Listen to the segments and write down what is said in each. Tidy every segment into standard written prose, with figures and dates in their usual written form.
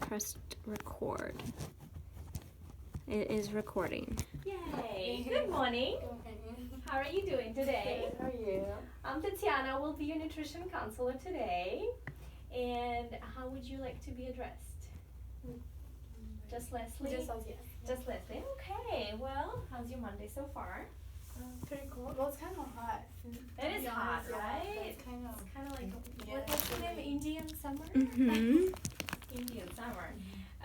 pressed record. It is recording. Yay! Good morning. How are you doing today? Good. How are you? I'm Tatsiana. Will be your nutrition counselor today. And how would you like to be addressed? Just Leslie? Just Leslie. Just Leslie. Okay. Well, how's your Monday so far? Pretty cool. Well, it's kind of hot. It is hot, Yeah, right? it's kind of like what's the name? Indian summer? Mm-hmm. Indian summer.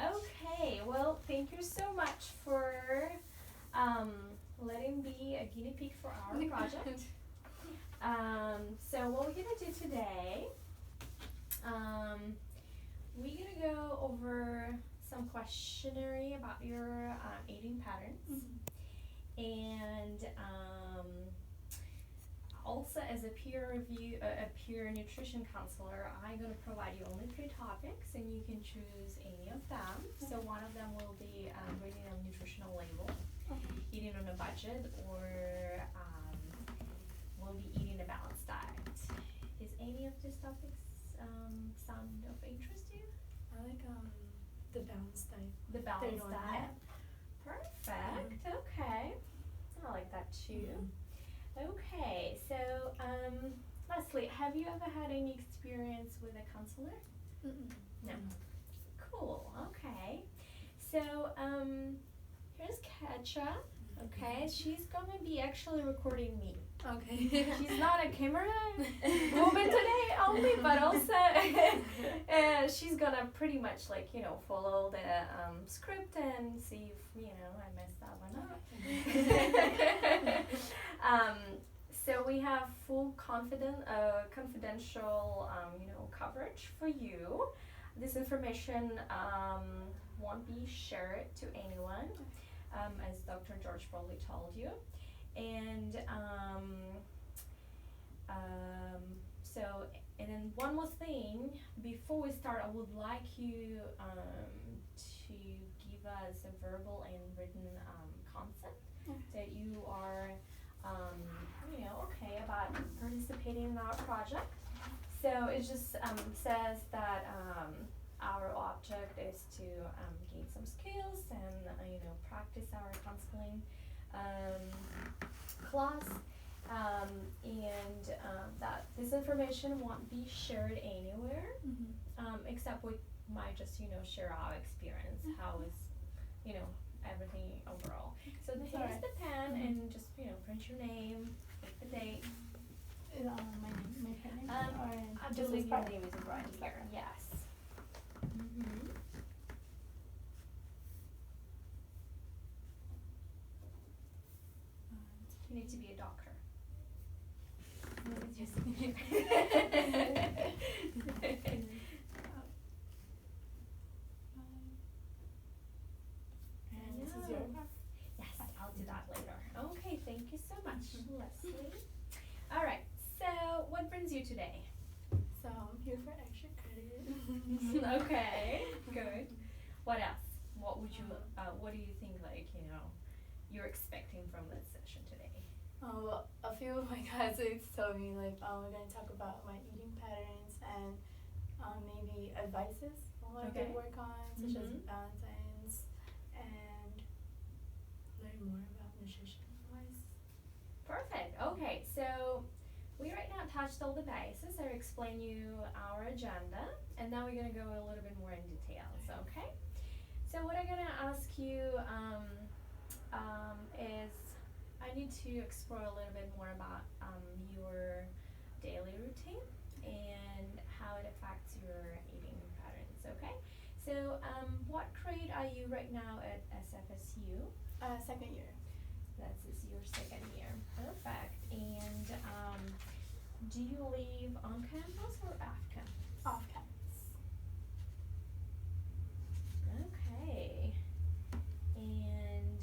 Okay. Well, thank you so much for letting me a guinea pig for our project. So what we're gonna do today, we're gonna go over some questionnaire about your eating patterns, and also as a peer nutrition counselor, I'm gonna provide you only 3 topics, and you can choose any of them. So one of them will be reading a nutritional label, eating on a budget, or we'll be eating a balanced diet. Is any of these topics sound of interest to you? I like the balanced diet. The balanced diet. Perfect. Okay. I like that too. Okay. So, Leslie, have you ever had any experience with a counselor? No. Cool. Okay. So, here's Katia. Okay, she's gonna be actually recording me. Okay. She's not a camera woman today only, but also she's gonna pretty much follow the script and see if I messed up or not. So we have full confidential coverage for you. This information won't be shared to anyone. As Dr. George probably told you. And and then one more thing, before we start, I would like you to give us a verbal and written consent that you are okay about participating in our project. So it just says that our object is to gain some skills and practice our counseling class, and that this information won't be shared anywhere, except we might just share our experience. How is everything overall. So here's the pen, and just print your name, pick the date. My parents? I believe your name is right here. Yes. You need to be a doctor. Yes. And this is your Yes, I'll do that later. Okay, thank you so much, Leslie. All right, so what brings you today? So I'm here for extra credit. Okay, good. What else? What would you? What do you think? You're expecting from this session today? Well, a few of my classmates told me we're gonna talk about my eating patterns and maybe advices on what I could work on, such as Valentine's, and learn more about nutrition wise. Perfect. Okay, so we right now touched all the bases. I explained you our agenda, and now we're gonna go a little bit more in details. Okay. So what I'm gonna ask you is I need to explore a little bit more about your daily routine and how it affects your eating patterns. Okay. So what grade are you right now at SFSU? Second year. This is your second year. Perfect. And do you live on campus or off campus? Off campus. Okay. And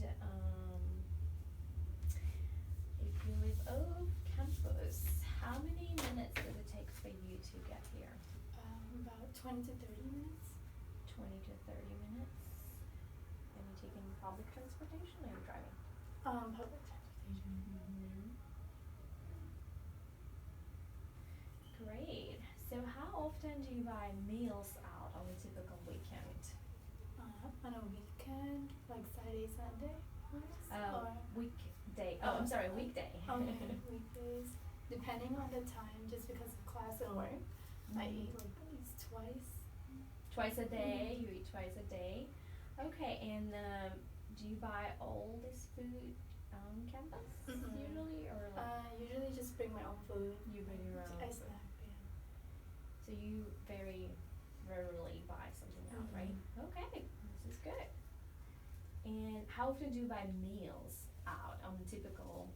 if you live off campus, how many minutes does it take for you to get here? About 20 to 30 minutes. 20 to 30 minutes. And you taking public transportation or are you driving? Public transportation. Great. So how often do you buy meals out on a typical weekend? Saturday, Sunday. Or Weekday. Oh, I'm sorry, weekday. okay, weekdays. Depending on the time, just because of class and work, I eat like at least twice. Twice a day. You eat twice a day. Okay, and do you buy all this food on campus usually, or like? Usually just bring my own food. You bring your own I food. snack, yeah. So you very rarely buy something out, right? Okay, this is good. And how often do you buy meals out on a typical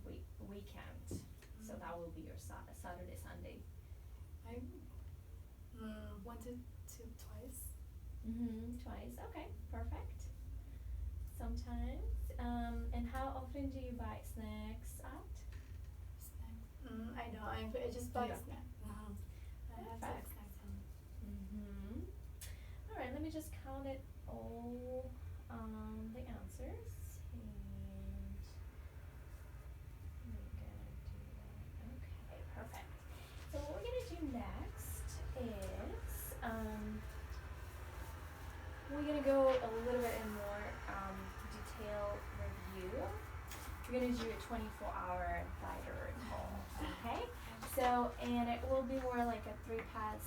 weekend? So that will be your Saturday, Sunday. I one to twice. Twice. Okay, perfect. Sometimes. And how often do you buy snacks out? Snacks. I don't. I just buy Yeah. snacks. I have Perfect. snacks home. All right. Let me just count it all. The answers, and we're gonna do that. Okay, perfect. So what we're gonna do next is we're gonna go a little bit in more detailed review. We're gonna do a 24-hour diary call. Okay. So and it will be more like a 3-pass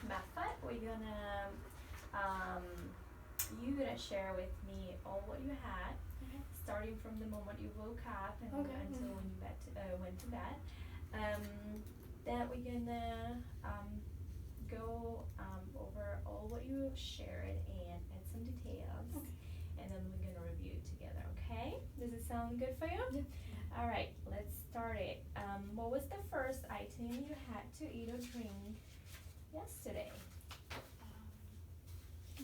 method. We're gonna you're gonna share with me all what you had, starting from the moment you woke up and until when you went to bed. Then we're gonna go over all what you shared and add some details, and then we're gonna review it together. Okay? Does it sound good for you? Yeah. All right, let's start it. What was the first item you had to eat or drink yesterday?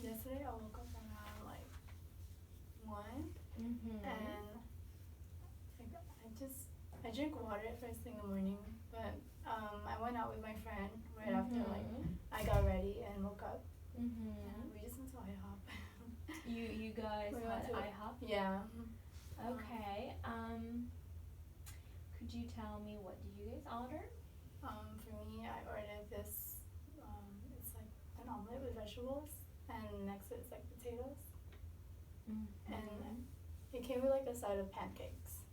Yesterday I woke up around like 1, and I drink water first thing in the morning, but I went out with my friend right after like I got ready and woke up. And we just went to IHOP. You guys We had went to IHOP? Yeah. Okay. Could you tell me what did you guys order? For me, I ordered this. It's like an omelet with vegetables, and next to it's like potatoes, and it came with like a side of pancakes.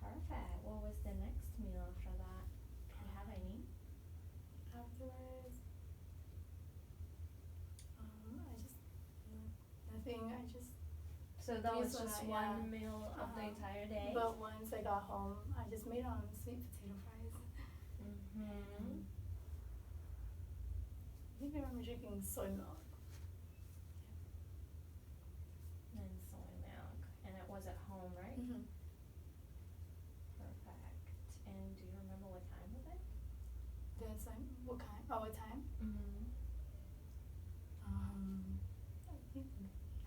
Perfect. What was the next meal after that? Do you have any? Afterwards, nothing. So that was These just were, one meal of the entire day? But once I got home, I just made sweet potato fries. I think I remember drinking soy milk. And soy milk. And it was at home, right? Perfect. And do you remember what time was it? That's like, what kind? Oh, what time? I think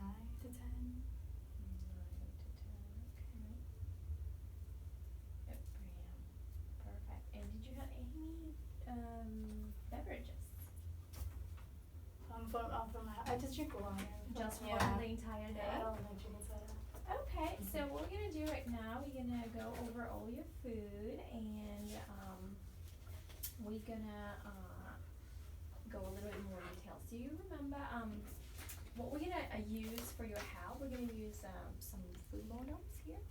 9 to 10. 9 to 10, okay. Yep, p.m. Perfect. And did you have any beverages? I just drink water. Just Yeah. one the entire day? Yeah, I don't like drinking soda. Okay, so what we're gonna do right now, we're gonna go over all your food, and we're gonna go a little bit more details. Do you remember what we're gonna use for your help? We're gonna use some food models here.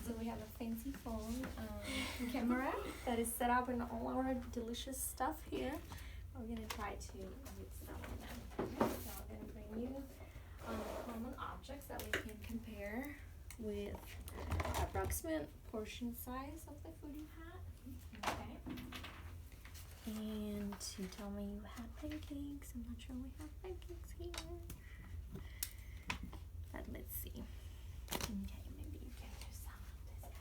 So we have a fancy phone camera that is set up in all our delicious stuff here. We're gonna try to use some of them. Okay, so I'm gonna bring you common objects that we can compare with approximate portion size of the food you had. Okay. And you tell me you had pancakes. I'm not sure we have pancakes here. But let's see. Okay, maybe you can do some of this.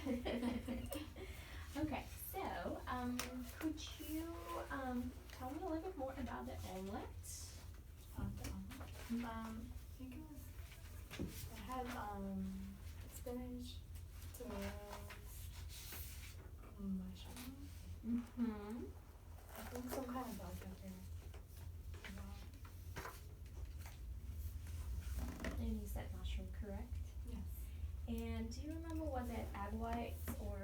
Perfect. Okay, so could you tell me a little bit more about the omelet? I think it had spinach, tomatoes, mushroom. I think some kind of bell pepper. And you said mushroom, correct? Yes. And And do you remember, was it egg whites or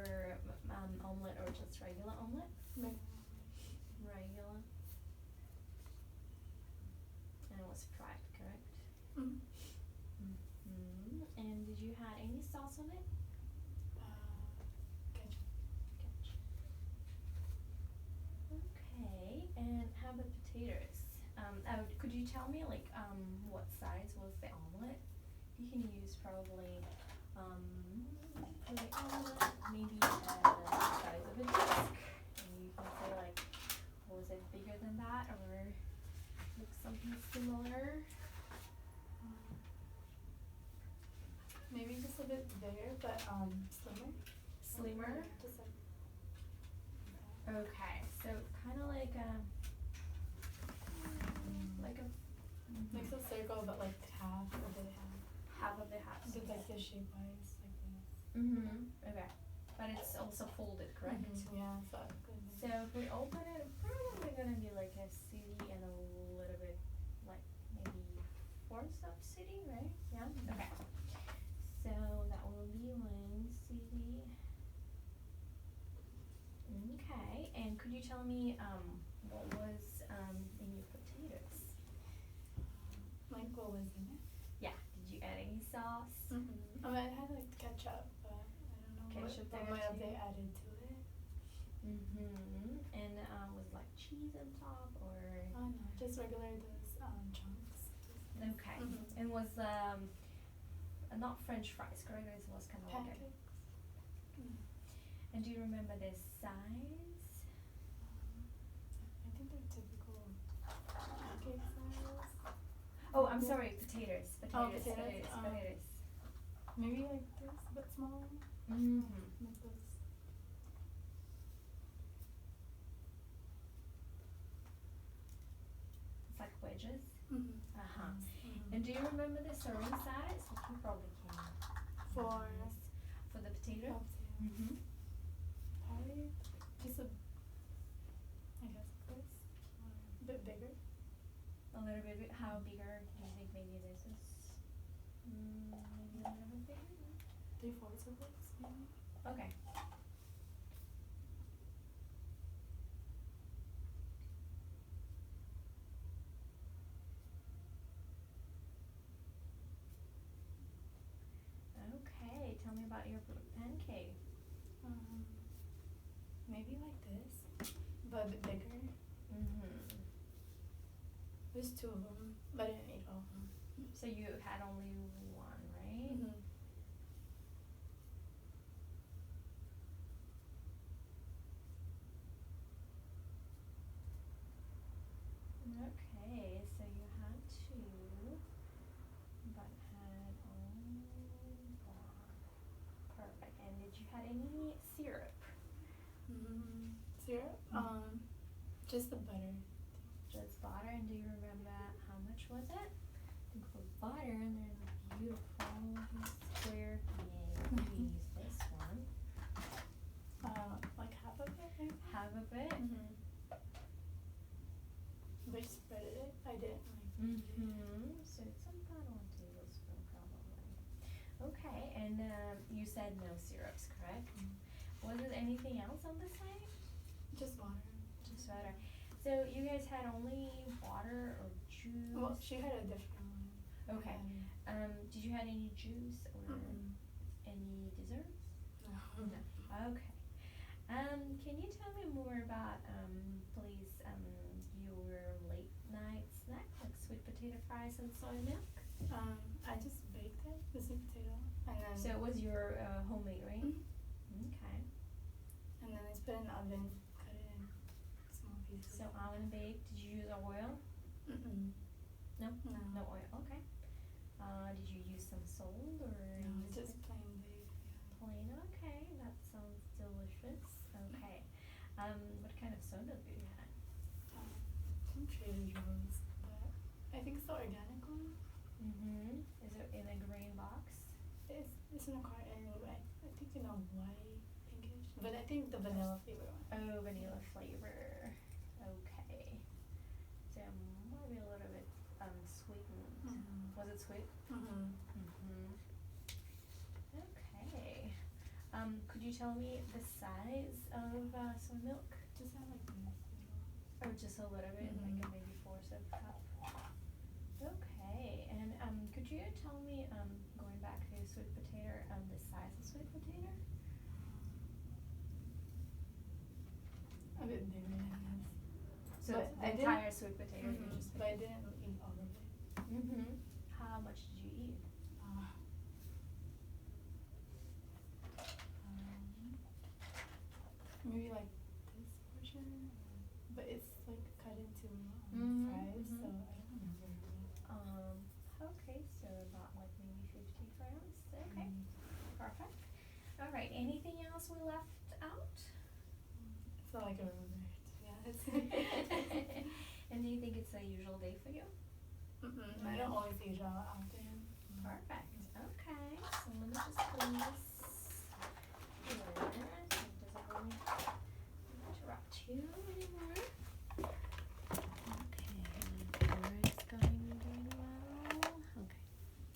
omelet or just regular omelet? Regular. And it was fried, correct? Mm-hmm. And did you have any sauce on it? Ketchup. Ketchup. Okay, and how about potatoes? Could you tell me like what size was the omelet? You can use probably for the omelet maybe the size of a disc, and you can say like, was it bigger than that or like something similar? Maybe just a bit bigger, but slimmer. Slimmer. Just like. Okay, so kind of like a Makes a circle, but like half of it half of the half. So it's like this shape wise, like this. Okay, but it's also folded, correct? Yeah, so good. So if we open it, probably gonna be like a city and a little bit like maybe fourths of city, right? Yeah. Okay. So that will be one city. Okay, and could you tell me what was in your potatoes? Like what was in it? Yeah. Did you add any sauce? I mean, I had like ketchup, but I don't know Ketchup what there might have too? they added to it. And was like cheese on top or? Oh no, just regular those chunks. Okay. And was not French fries, correct? It was kind of like a. Pancakes. And do you remember the size? I think they're typical pancake size. Oh, I'm sorry, potatoes. Potatoes. Potatoes. Maybe like this, but smaller. Like this. It's like wedges. Mm-hmm. And do you remember the serving size? You probably can. For the potato. Probably just a, I guess this, a bit bigger. A little bit. How bigger do you think maybe this is? Maybe a little bit bigger. 3/4 of this, maybe. Okay. Okay, tell me about your pancake. Maybe like this, but a bit bigger. There's 2 of them, but I didn't eat all of them. So you had only one, right? Okay, so you had 2, but had only 1. Perfect. And did you had any syrup? Syrup? Just the butter. Just butter. And do you remember how much was it? I think for butter, and they're beautiful square. Yeah, we use this one. Like half of it, maybe? Half of it. But you spread it. I didn't So it's about 1 tablespoon probably. Okay, and you said no syrups, correct? Was there anything else on the side? Just water. Just water. So you guys had only water or juice? Well, she had a different one. Okay. Did you have any juice or any desserts? No. No. Okay. Can you tell me more about please your late night snack like sweet potato fries and soy milk? I just baked it, the sweet potato, and then. So it was your homemade, right? Okay. And then it's put in the oven, cut it in small pieces. So oven baked. Did you use oil? No. No. No oil. Okay. Did you use some salt or? No, just plain baked. Yeah. Plain. Okay, that sounds delicious. Okay. What kind of soda do you have? Some Trader Joe's, but I think it's the organic one. Is it in a green box? It's in a carton anyway. I think in a white, pinkish. But I think the vanilla flavor one. Oh, vanilla flavor. Okay. So might be a little bit sweetened. Was it sweet? Okay. you tell me the size of soy milk? Just have like this. Or just a little bit, Mhm. like a maybe fourth of cup. Okay, and could you tell me, going back to sweet potato, the size of sweet potato? A bit bigger, I guess. So But the I didn't- entire sweet potato you just But I didn't eat all of it. How much did you eat? Um, maybe like this portion, but it's like cut into fries, so I don't remember. Okay, so about like maybe 50 grams. Okay, perfect. All right, anything else we left out? It's not like I remember, to be honest. And do you think it's a usual day for you? I don't always eat out often. Perfect. Okay, so let me just put this here. So it doesn't really interrupt you anymore. Okay, color is going well. Okay,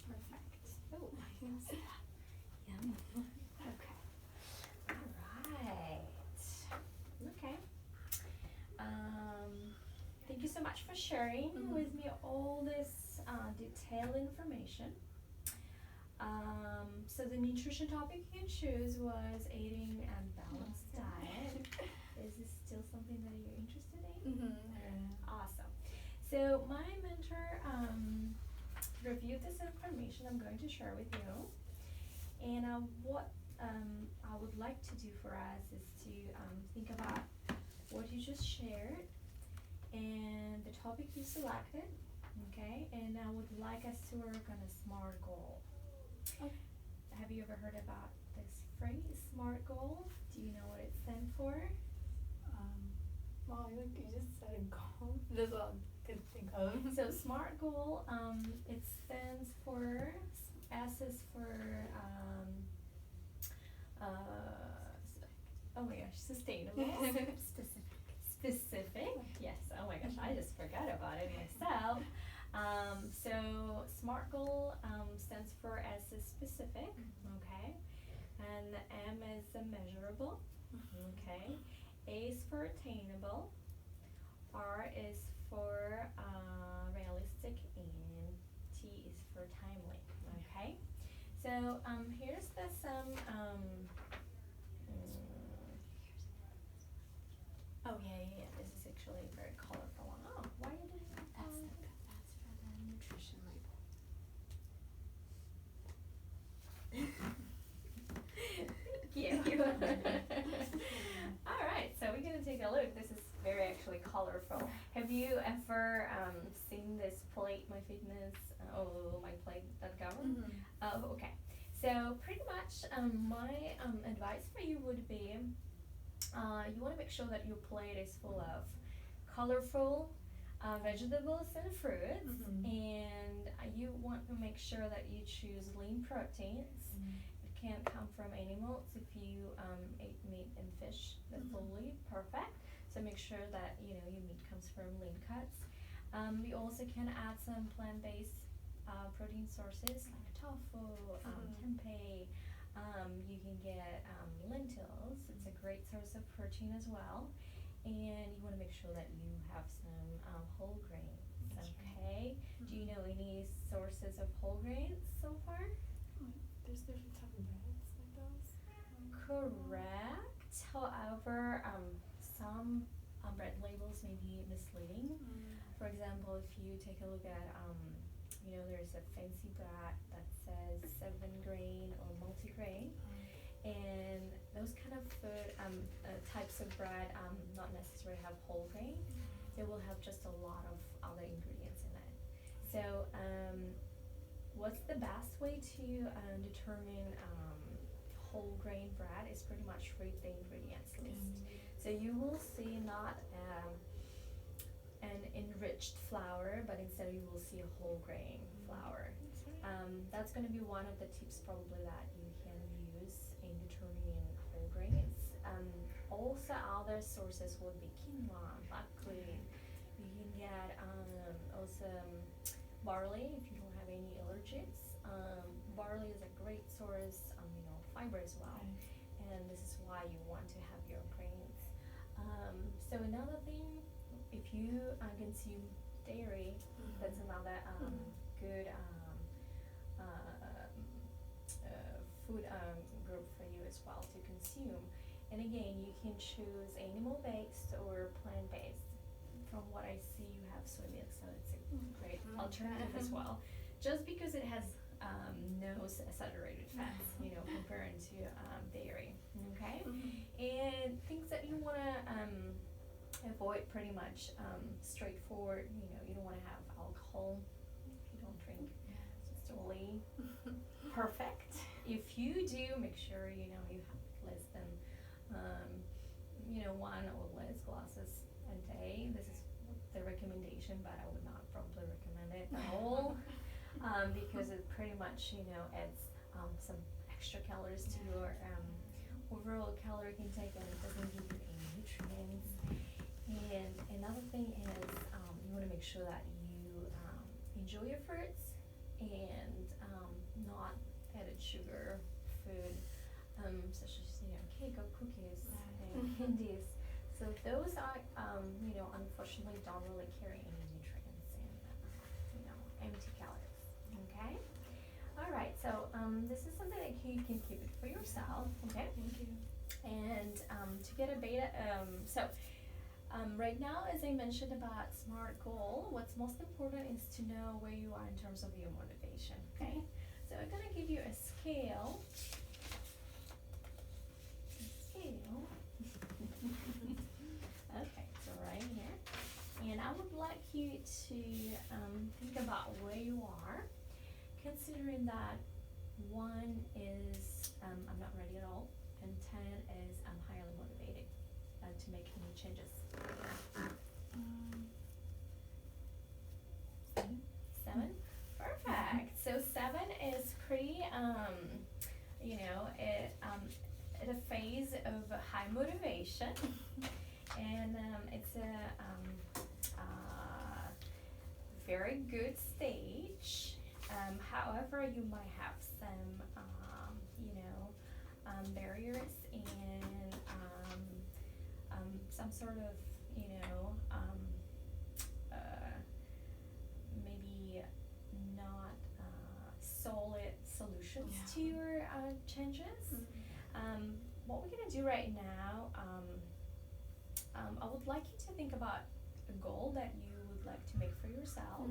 perfect. Oh, Yes. yum. Okay. Alright. Okay. Thank you so much for sharing with me all this detailed information. So the nutrition topic you chose was eating a balanced diet. Is this still something that you're interested in? Awesome. So my mentor reviewed this information I'm going to share with you. And what I would like to do for us is to think about what you just shared and the topic you selected, okay? And I would like us to work on a SMART goal. Okay. Have you ever heard about this phrase, SMART goal? Do you know what it stands for? Well, you just said a goal. That's all I could think of. So SMART goal, it stands for, S is for, oh my gosh, sustainable. Specific, yes, oh my gosh, I just forgot about it myself. So SMART goal stands for S is specific, okay, and the M is the measurable, okay, A is for attainable, R is for realistic, and T is for timely, okay. So here's the oh yeah, this is actually a very colorful one. Oh, why did it That's for the nutrition label. Thank you. Alright, so we're gonna take a look. This is very actually colorful. Have you ever seen this plate, myplate.gov? Oh, okay. So pretty much my advice for you would be you want to make sure that your plate is full of colorful vegetables and fruits, and you want to make sure that you choose lean proteins. It can't come from animals. If you ate meat and fish, that's totally perfect. So make sure that your meat comes from lean cuts. You also can add some plant-based protein sources like tofu, tempeh. You can get lentils. It's a great source of protein as well. And you want to make sure that you have some whole grains. Okay. Do you know any sources of whole grains so far? There's different type of breads like those. Correct. However, some bread labels may be misleading. For example, if you take a look at, there's a fancy bread that says 7-grain or multigrain, and those kind of food types of bread not necessarily have whole grain. They will have just a lot of other ingredients in it. So, what's the best way to determine whole grain bread is pretty much read the ingredients list. So you will see not an enriched flour, but instead you will see a whole grain flour. That's going to be one of the tips probably that you can use in determining whole grains. Also other sources would be quinoa, buckwheat. You can get also barley if you don't have any allergies. Barley is a great source, fiber as well. and this is why you want to have your grains. So another thing, if you consume dairy, that's another good food group for you as well to consume. And again, you can choose animal-based or plant-based. From what I see, you have soy milk, so it's a great alternative as well. Just because it has no saturated fats, comparing to dairy. Okay, and things that you wanna avoid pretty much straightforward. You don't wanna have alcohol if you don't drink. It's totally perfect. If you do, make sure you have less than 1 or less glasses a day. This is the recommendation, but I would not probably recommend it at all. Because it pretty much adds some extra calories to your overall caloric intake, and it doesn't give you any nutrients. And another thing is you want to make sure that you enjoy your fruits and not added sugar food, such as cake or cookies and candies. So those are unfortunately don't really carry any nutrients and empty calories. Okay. All right. So this is something that you can keep it for yourself. Okay. Thank you. And to get a beta, right now, as I mentioned about SMART goal, what's most important is to know where you are in terms of your motivation. Okay. So I'm gonna give you a scale. Okay, so right here, and I would like you to think about where you are, considering that 1 is I'm not ready at all, and 10 is I'm highly motivated to make any changes. 7? Perfect. So 7 is pretty at a phase of high motivation, and it's a very good stage. However, you might have some barriers and some sort of maybe not solid solutions to your changes. What we're gonna do right now, I would like you to think about a goal that you would like to make for yourself,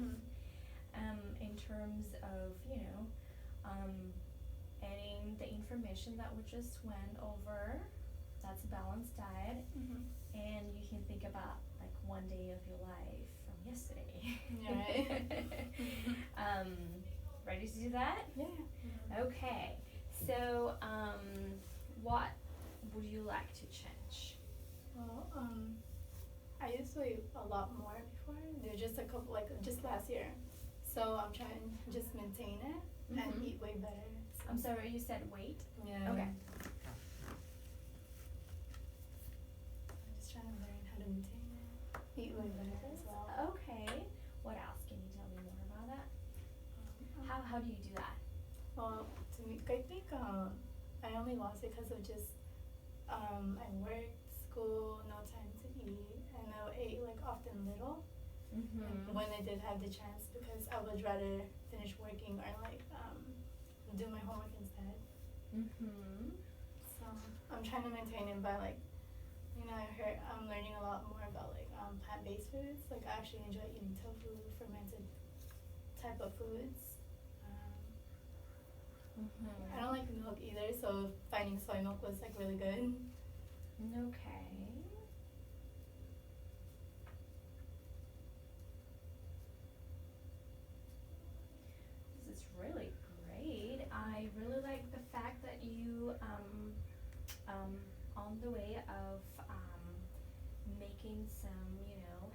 in terms of adding the information that we just went over. That's a balanced diet, and you can think about like one day of your life from yesterday. Ready to do that? Yeah. Okay. So, what would you like to change? Well, I used to eat a lot more before. There's just a couple, just last year. So I'm trying to just maintain it and eat way better. So. I'm sorry, you said weight? Yeah. Okay. I'm just trying to learn how to maintain it. Eat way better as well. Okay. What else? Can you tell me more about that? How do you do that? Well, I think I only lost it because of just I worked, school, no time to eat, and I ate often little. When I did have the chance, because I would rather finish working or do my homework instead. So I'm trying to maintain it by I'm learning a lot more about plant-based foods. I actually enjoy eating tofu, fermented type of foods. I don't like milk either, so finding soy milk was really good. Okay. This is really great. I really like the fact that you on the way of making some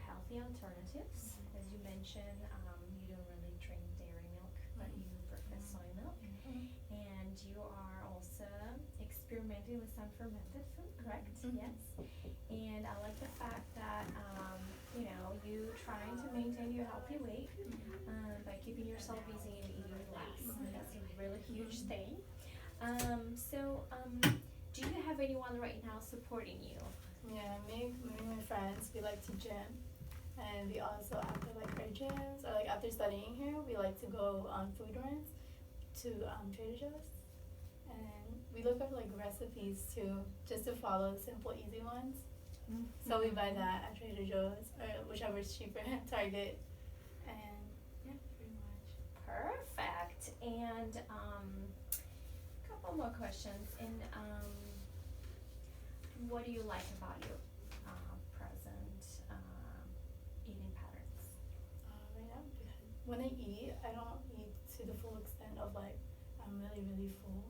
healthy alternatives. As you mentioned, you don't really drink dairy milk, but you prefer soy milk. And you are also experimenting with some fermented food, correct? Yes. And I like the fact that you trying to maintain your healthy weight by keeping yourself busy and eating less. That's a really huge thing. So do you have anyone right now supporting you? Yeah, me and my friends, we like to gym. And we also, after like our gyms, or like after studying here, we like to go on food runs to Trader Joe's. And we look up like recipes too, just to follow simple, easy ones. So we buy that at Trader Joe's, or whichever is cheaper at Target. And yeah, pretty much. Perfect. And couple more questions. And what do you like about your present eating patterns? Right now, because when I eat, I don't eat to the full extent of like I'm really, really full.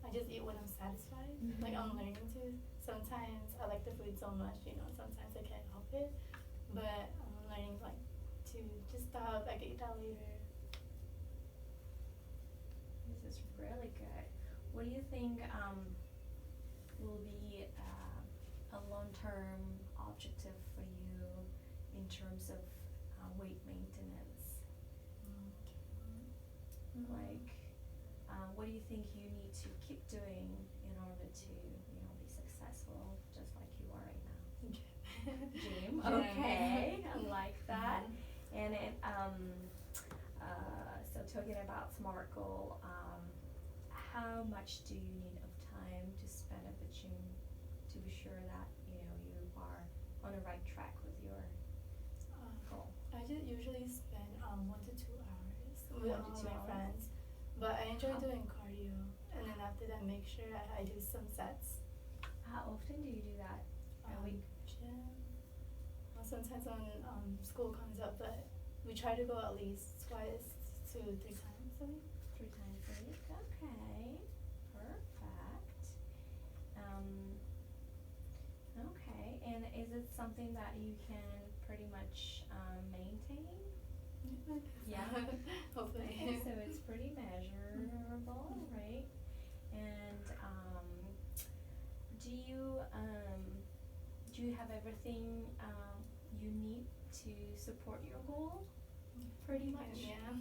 I just eat when I'm satisfied. Like I'm learning to. Sometimes I like the food so much, sometimes I can't help it. But I'm learning like to just stop, I can eat that later. This is really good. What do you think will be a long-term objective for you in terms of weight maintenance? Like, what do you think you need to keep doing in order to, be successful, just like you are right now? Gym. Okay, I like that. And it, so talking about SMART goal, how much do you need of time to spend at the gym to be sure that you are on the right track with your goal? I just usually spend 1 to 2 hours with 1 all to 2 my hours? friends, but I enjoy doing cardio, and then after that, make sure I do some sets. How often do you do that a week? Gym. Well, sometimes when school comes up, but we try to go at least twice to 3 times a week. 3 times a week. Okay, perfect. Okay, and is it something that you can pretty much maintain? Yeah. Hopefully. Okay, so it's pretty measurable, right? And do you have everything you need to support your goal? Pretty much. Yeah.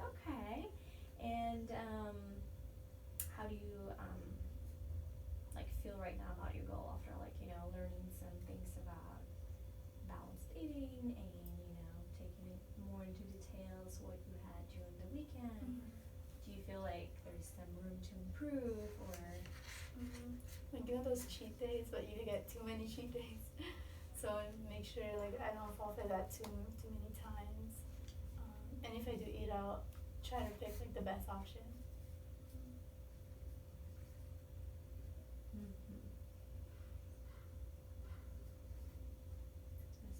Okay. And how do you feel right now about your goal after learning some things about balanced eating and taking it more into details what you had during the weekend? Do you feel like there's some room to improve or? Like those cheat days, but you get too many cheat days. So make sure I don't fall for that too many times. And if I do eat out, try to pick the best option.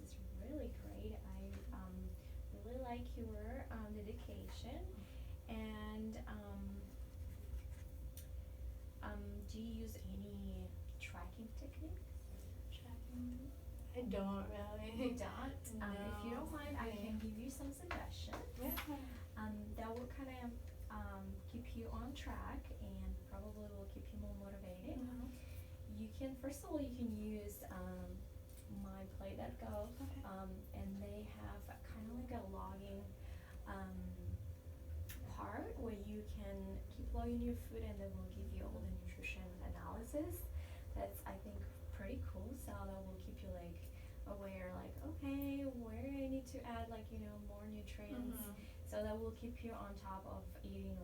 This is really great. I really like your dedication. And do you use any tracking techniques? Tracking? I don't really. You don't? No. If you don't mind, I can give you some suggestions. Yeah. That will kind of keep you on track and probably will keep you more motivated. You can, first of all, you can use myplay.go, Okay. and they have kind of like a logging part where you can keep logging your food and then we'll give you all the nutrition analysis. That's, I think, pretty cool. So that will keep you aware, okay, where I need to add more nutrients. So that will keep you on top of eating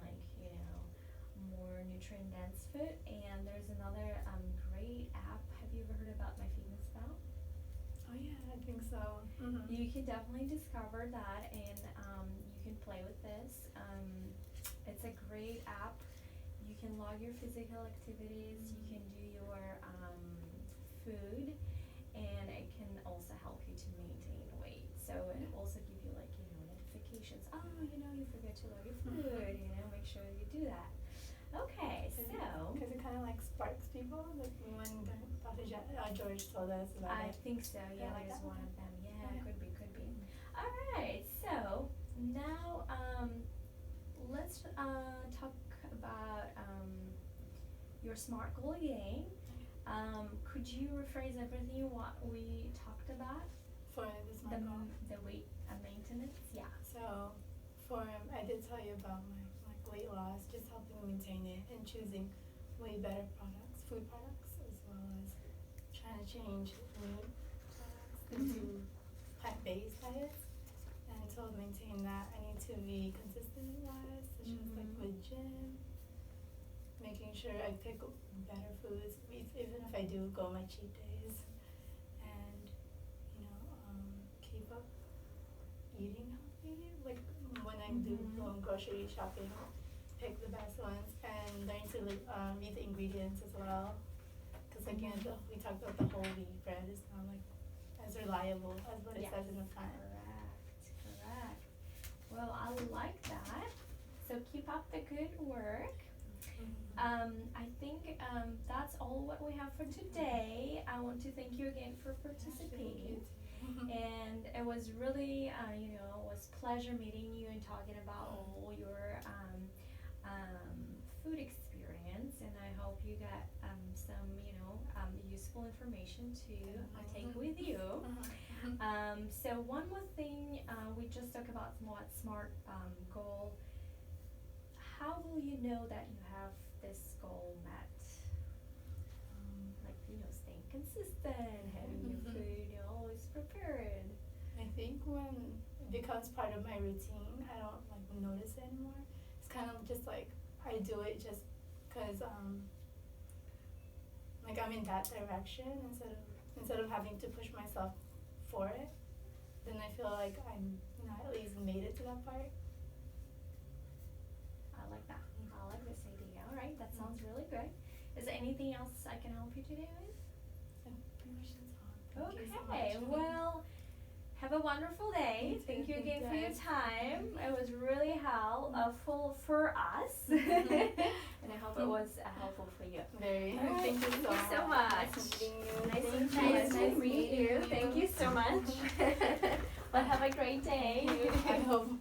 more nutrient dense food. And there's another great app. Have you ever heard about MyFitnessPal? Oh yeah, I think so. You can definitely discover that, and you can play with this. It's a great app. You can log your physical activities. You can do your food, and it can also help you to maintain weight. So it also give you notifications. Oh, you forget to log your food. Make sure you do that. Okay, so. Because it kind of sparks people, when Dr. George told us about I it. think so. Yeah, Yeah, there's that. one of them. Yeah, Okay. could be. All right. So now let's talk about your SMART goal again. Could you rephrase everything what we talked about? For the SMART goal. The weight maintenance. Yeah. So, I did tell you about my weight loss, just helping maintain it and choosing way better products, food products, well as trying to change meat products Mm-hmm. into plant-based diets. And to maintain that, I need to be consistent wise, such as like Mhm. with gym, making sure I pick better foods, even if I do go my cheat days, and keep up eating healthy. Like when I do Mhm. go grocery shopping, pick the best ones and learn to read the ingredients as well. Because again, we talked about the whole wheat bread is not like as reliable as what it says in the front. Correct. Well, I like that. So keep up the good work. I think that's all what we have for today. I want to thank you again for participating. And it was really, it was pleasure meeting you and talking about all your food experience. And I hope you got some, useful information to take with you. So one more thing, we just talked about what SMART goal. How will you know that you have this goal met? Staying consistent, having your food, always prepared. I think when it becomes part of my routine, I don't notice it anymore. It's kind of just like I do it just because I'm in that direction instead of having to push myself for it. Then I feel like I'm at least made it to that part. I like that. I like this idea. All right, that sounds really good. Is there anything else I can help you today with? Pretty much that's all. Thank you so Okay, much. well, have a wonderful day. Thank you again for your time. It was really helpful for us, and I hope it was helpful for you. Very. All right, Thank you so much. Nice to meet you. Nice to meet you. Thank you so much. Well, have a great day. I hope